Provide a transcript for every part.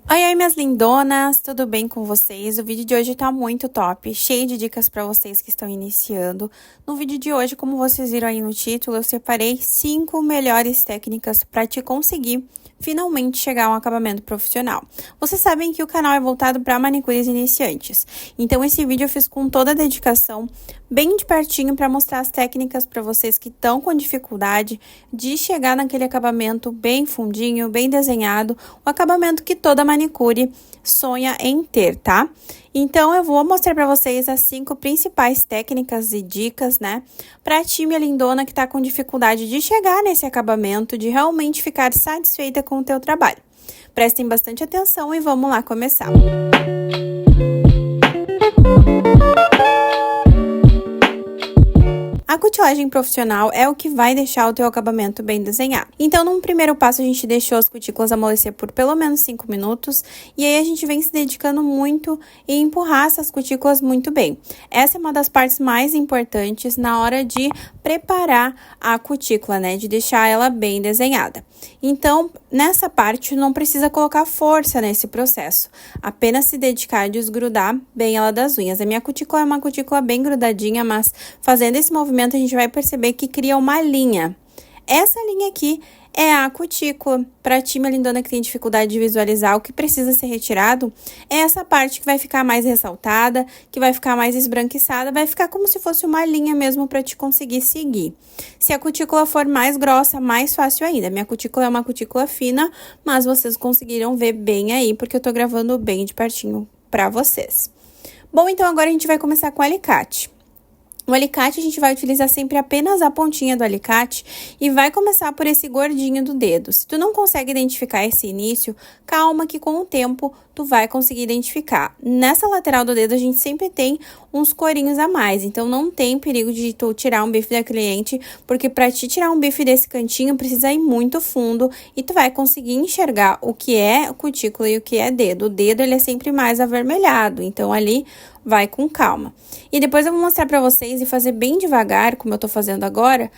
Oi, oi, minhas lindonas, tudo bem com vocês? O vídeo de hoje tá muito top, cheio de dicas para vocês que estão iniciando. No vídeo de hoje, como vocês viram aí no título, eu separei 5 melhores técnicas para te conseguir finalmente chegar a um acabamento profissional. Vocês sabem que o canal é voltado para manicures iniciantes, então esse vídeo eu fiz com toda a dedicação, bem de pertinho, para mostrar as técnicas para vocês que estão com dificuldade de chegar naquele acabamento bem fundinho, bem desenhado, o acabamento que toda manicure sonha em ter, tá? Então, eu vou mostrar para vocês as 5 principais técnicas e dicas, né? Pra ti, minha lindona, que tá com dificuldade de chegar nesse acabamento, de realmente ficar satisfeita com o teu trabalho. Prestem bastante atenção e vamos lá começar. A cutilagem profissional é o que vai deixar o teu acabamento bem desenhado. Então, num primeiro passo, a gente deixou as cutículas amolecer por pelo menos 5 minutos. E aí, a gente vem se dedicando muito em empurrar essas cutículas muito bem. Essa é uma das partes mais importantes na hora de preparar a cutícula, né? De deixar ela bem desenhada. Então, nessa parte, não precisa colocar força nesse processo. Apenas se dedicar a desgrudar bem ela das unhas. A minha cutícula é uma cutícula bem grudadinha, mas fazendo esse movimento, a gente vai perceber que cria uma linha. Essa linha aqui é a cutícula. Para ti, minha lindona, que tem dificuldade de visualizar o que precisa ser retirado, é essa parte que vai ficar mais ressaltada, que vai ficar mais esbranquiçada, vai ficar como se fosse uma linha mesmo para te conseguir seguir. Se a cutícula for mais grossa, mais fácil ainda. Minha cutícula é uma cutícula fina, mas vocês conseguiram ver bem aí, porque eu tô gravando bem de pertinho para vocês. Bom, então agora a gente vai começar com o alicate. O alicate, a gente vai utilizar sempre apenas a pontinha do alicate e vai começar por esse gordinho do dedo. Se tu não consegue identificar esse início, calma que com o tempo tu vai conseguir identificar. Nessa lateral do dedo, a gente sempre tem uns corinhos a mais, então não tem perigo de tu tirar um bife da cliente, porque para te tirar um bife desse cantinho, precisa ir muito fundo e tu vai conseguir enxergar o que é cutícula e o que é dedo. O dedo, ele é sempre mais avermelhado, então ali vai com calma. E depois eu vou mostrar pra vocês e fazer bem devagar, como eu tô fazendo agora,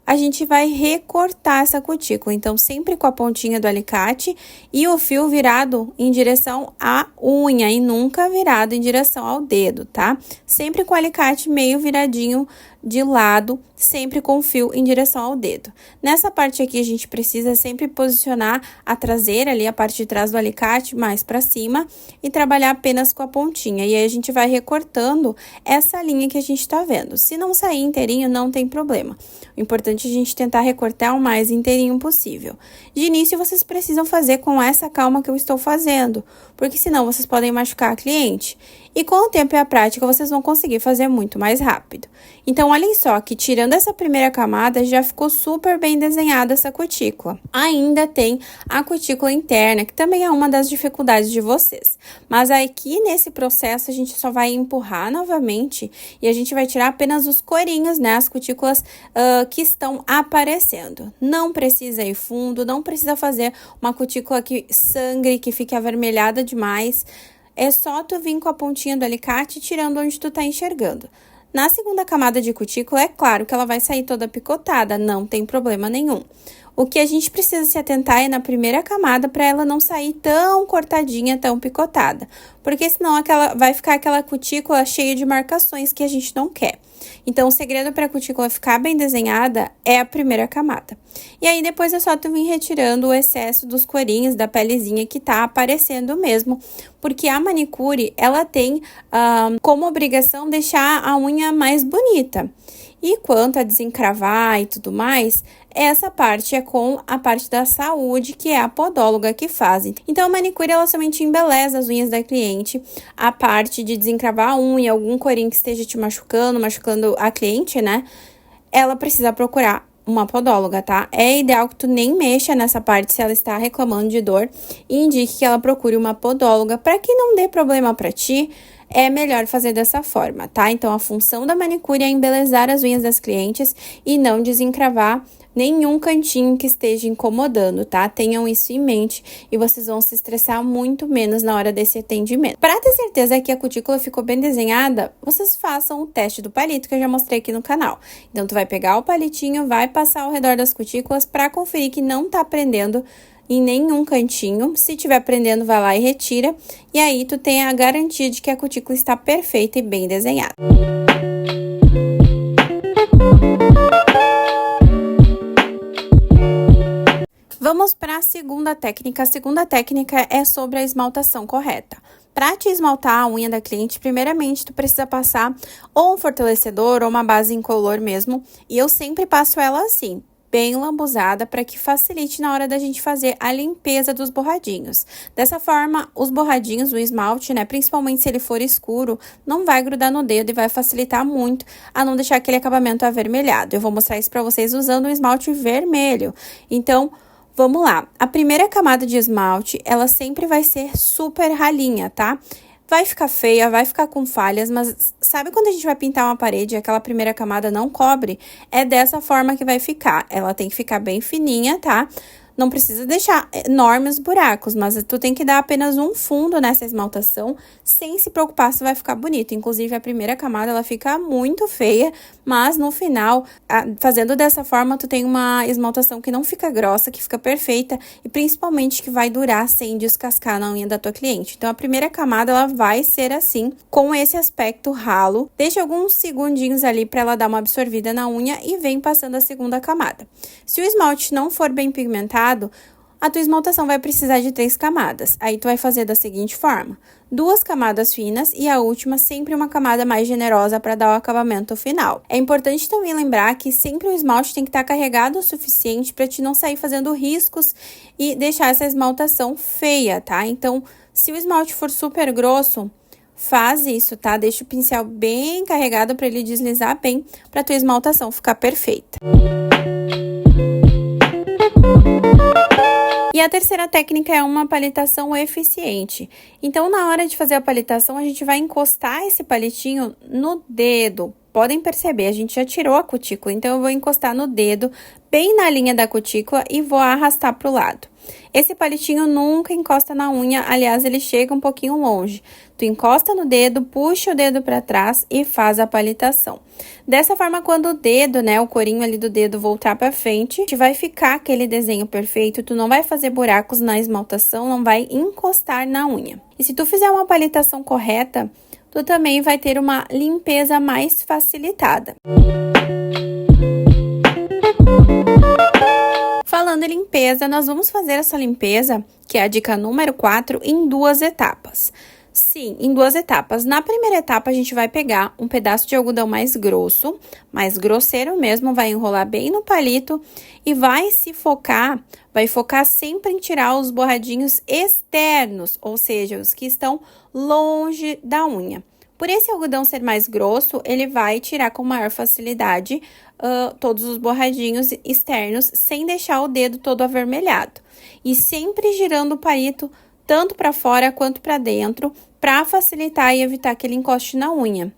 a gente vai recortar essa cutícula. Então, sempre com a pontinha do alicate e o fio virado em direção à unha e nunca virado em direção ao dedo, tá? Sempre com o alicate meio viradinho de lado, sempre com o fio em direção ao dedo. Nessa parte aqui, a gente precisa sempre posicionar a traseira ali, a parte de trás do alicate, mais pra cima e trabalhar apenas com a pontinha. E aí, a gente vai recortando essa linha que a gente tá vendo. Se não sair inteirinho, não tem problema. O importante é a gente tentar recortar o mais inteirinho possível. De início, vocês precisam fazer com essa calma que eu estou fazendo, porque senão vocês podem machucar a cliente. E com o tempo e a prática, vocês vão conseguir fazer muito mais rápido. Então, olhem só que tirando essa primeira camada, já ficou super bem desenhada essa cutícula. Ainda tem a cutícula interna, que também é uma das dificuldades de vocês. Mas aqui nesse processo, a gente só vai empurrar novamente e a gente vai tirar apenas os corinhos, né? As cutículas que estão aparecendo. Não precisa ir fundo, não precisa fazer uma cutícula que sangre, que fique avermelhada demais. É só tu vir com a pontinha do alicate tirando onde tu tá enxergando. Na segunda camada de cutícula, é claro que ela vai sair toda picotada, não tem problema nenhum. O que a gente precisa se atentar é na primeira camada para ela não sair tão cortadinha, tão picotada. Porque senão vai ficar aquela cutícula cheia de marcações que a gente não quer. Então, o segredo para a cutícula ficar bem desenhada é a primeira camada. E aí, depois é só tu vir retirando o excesso dos corinhos, da pelezinha que tá aparecendo mesmo. Porque a manicure, ela tem como obrigação deixar a unha mais bonita. E quanto a desencravar e tudo mais, essa parte é com a parte da saúde, que é a podóloga que faz. Então, a manicure, ela somente embeleza as unhas da cliente. A parte de desencravar a unha, algum corinho que esteja te machucando a cliente, né? Ela precisa procurar uma podóloga, tá? É ideal que tu nem mexa nessa parte se ela está reclamando de dor e indique que ela procure uma podóloga para que não dê problema para ti. É melhor fazer dessa forma, tá? Então, a função da manicure é embelezar as unhas das clientes e não desencravar nenhum cantinho que esteja incomodando, tá? Tenham isso em mente e vocês vão se estressar muito menos na hora desse atendimento. Para ter certeza que a cutícula ficou bem desenhada, vocês façam o teste do palito que eu já mostrei aqui no canal. Então, tu vai pegar o palitinho, vai passar ao redor das cutículas para conferir que não tá prendendo em nenhum cantinho. Se tiver prendendo, vai lá e retira. E aí, tu tem a garantia de que a cutícula está perfeita e bem desenhada. Vamos para a segunda técnica. A segunda técnica é sobre a esmaltação correta. Para te esmaltar a unha da cliente, primeiramente tu precisa passar ou um fortalecedor ou uma base incolor mesmo. E eu sempre passo ela assim, bem lambuzada, para que facilite na hora da gente fazer a limpeza dos borradinhos. Dessa forma, os borradinhos, o esmalte, né, principalmente se ele for escuro, não vai grudar no dedo e vai facilitar muito a não deixar aquele acabamento avermelhado. Eu vou mostrar isso para vocês usando um esmalte vermelho. Então, vamos lá, a primeira camada de esmalte, ela sempre vai ser super ralinha, tá? Vai ficar feia, vai ficar com falhas, mas sabe quando a gente vai pintar uma parede e aquela primeira camada não cobre? É dessa forma que vai ficar, ela tem que ficar bem fininha, tá? Não precisa deixar enormes buracos, mas tu tem que dar apenas um fundo nessa esmaltação, sem se preocupar se vai ficar bonito. Inclusive, a primeira camada, ela fica muito feia, mas no final, fazendo dessa forma, tu tem uma esmaltação que não fica grossa, que fica perfeita e principalmente que vai durar sem descascar na unha da tua cliente. Então, a primeira camada, ela vai ser assim, com esse aspecto ralo. Deixa alguns segundinhos ali para ela dar uma absorvida na unha e vem passando a segunda camada. Se o esmalte não for bem pigmentado, a tua esmaltação vai precisar de 3 camadas. Aí, tu vai fazer da seguinte forma: 2 camadas finas e a última sempre uma camada mais generosa para dar o acabamento final. É importante também lembrar que sempre o esmalte tem que estar carregado o suficiente para te não sair fazendo riscos e deixar essa esmaltação feia, tá? Então, se o esmalte for super grosso, faz isso, tá? Deixa o pincel bem carregado para ele deslizar bem, para tua esmaltação ficar perfeita. E a terceira técnica é uma palitação eficiente. Então, na hora de fazer a palitação, a gente vai encostar esse palitinho no dedo. Podem perceber, a gente já tirou a cutícula, então eu vou encostar no dedo, bem na linha da cutícula e vou arrastar para o lado. Esse palitinho nunca encosta na unha, aliás, ele chega um pouquinho longe. Tu encosta no dedo, puxa o dedo para trás e faz a palitação. Dessa forma, quando o dedo, né, o corinho ali do dedo voltar para frente, vai ficar aquele desenho perfeito, tu não vai fazer buracos na esmaltação, não vai encostar na unha. E se tu fizer uma palitação correta, tu também vai ter uma limpeza mais facilitada. Falando em limpeza, nós vamos fazer essa limpeza, que é a dica número 4, em 2 etapas. Sim, em 2 etapas. Na primeira etapa, a gente vai pegar um pedaço de algodão mais grosso, mais grosseiro mesmo, vai enrolar bem no palito e vai focar sempre em tirar os borradinhos externos, ou seja, os que estão longe da unha. Por esse algodão ser mais grosso, ele vai tirar com maior facilidade todos os borradinhos externos, sem deixar o dedo todo avermelhado. E sempre girando o palito tanto para fora quanto para dentro, para facilitar e evitar que ele encoste na unha.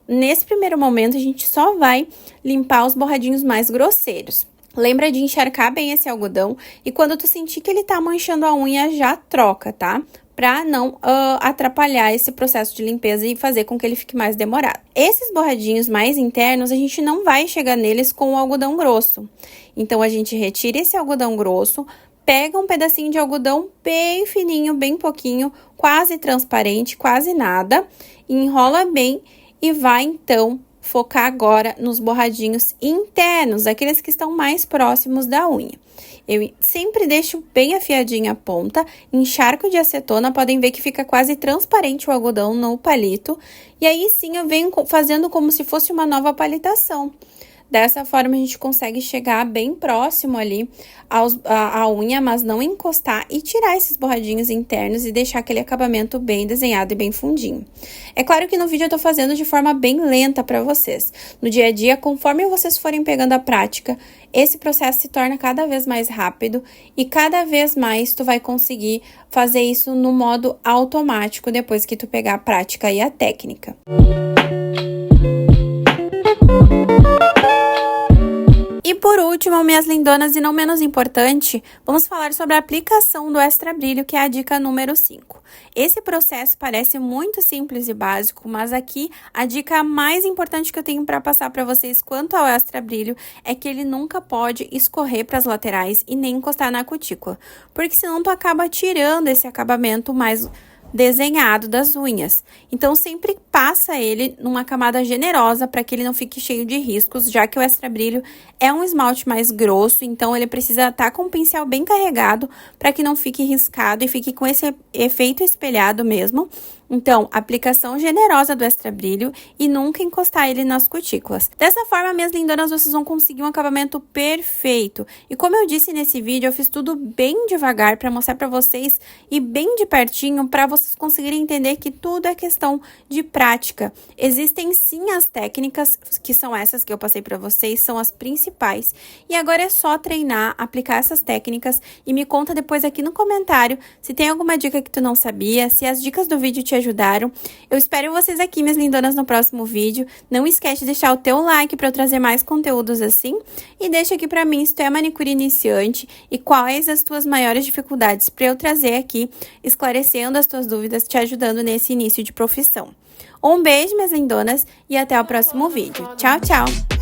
Nesse primeiro momento, a gente só vai limpar os borradinhos mais grosseiros. Lembra de encharcar bem esse algodão e quando tu sentir que ele tá manchando a unha, já troca, tá? Pra não atrapalhar esse processo de limpeza e fazer com que ele fique mais demorado. Esses borradinhos mais internos, a gente não vai chegar neles com o algodão grosso. Então, a gente retira esse algodão grosso, pega um pedacinho de algodão bem fininho, bem pouquinho, quase transparente, quase nada, enrola bem e vai, então, focar agora nos borradinhos internos, aqueles que estão mais próximos da unha. Eu sempre deixo bem afiadinha a ponta, encharco de acetona, podem ver que fica quase transparente o algodão no palito. E aí sim eu venho fazendo como se fosse uma nova palitação. Dessa forma, a gente consegue chegar bem próximo ali à unha, mas não encostar e tirar esses borradinhos internos e deixar aquele acabamento bem desenhado e bem fundinho. É claro que no vídeo eu tô fazendo de forma bem lenta para vocês. No dia a dia, conforme vocês forem pegando a prática, esse processo se torna cada vez mais rápido e cada vez mais tu vai conseguir fazer isso no modo automático depois que tu pegar a prática e a técnica. E E por último, minhas lindonas e não menos importante, vamos falar sobre a aplicação do Extra Brilho, que é a dica número 5. Esse processo parece muito simples e básico, mas aqui a dica mais importante que eu tenho para passar para vocês quanto ao Extra Brilho é que ele nunca pode escorrer para as laterais e nem encostar na cutícula, porque senão tu acaba tirando esse acabamento mais desenhado das unhas. Então, sempre passa ele numa camada generosa para que ele não fique cheio de riscos, já que o Extra Brilho é um esmalte mais grosso, então ele precisa estar com o pincel bem carregado para que não fique riscado e fique com esse efeito espelhado mesmo. Então, aplicação generosa do Extra Brilho e nunca encostar ele nas cutículas. Dessa forma, minhas lindonas, vocês vão conseguir um acabamento perfeito. E como eu disse nesse vídeo, eu fiz tudo bem devagar para mostrar para vocês e bem de pertinho para vocês conseguirem entender que tudo é questão de prática. Existem sim as técnicas, que são essas que eu passei para vocês, são as principais. E agora é só treinar, aplicar essas técnicas e me conta depois aqui no comentário se tem alguma dica que tu não sabia, se as dicas do vídeo te ajudaram. Eu espero vocês aqui, minhas lindonas, no próximo vídeo. Não esquece de deixar o teu like para eu trazer mais conteúdos assim. E deixa aqui para mim se tu é manicure iniciante e quais as tuas maiores dificuldades para eu trazer aqui, esclarecendo as tuas dúvidas, te ajudando nesse início de profissão. Um beijo, minhas lindonas, e até o próximo vídeo. Tchau, tchau!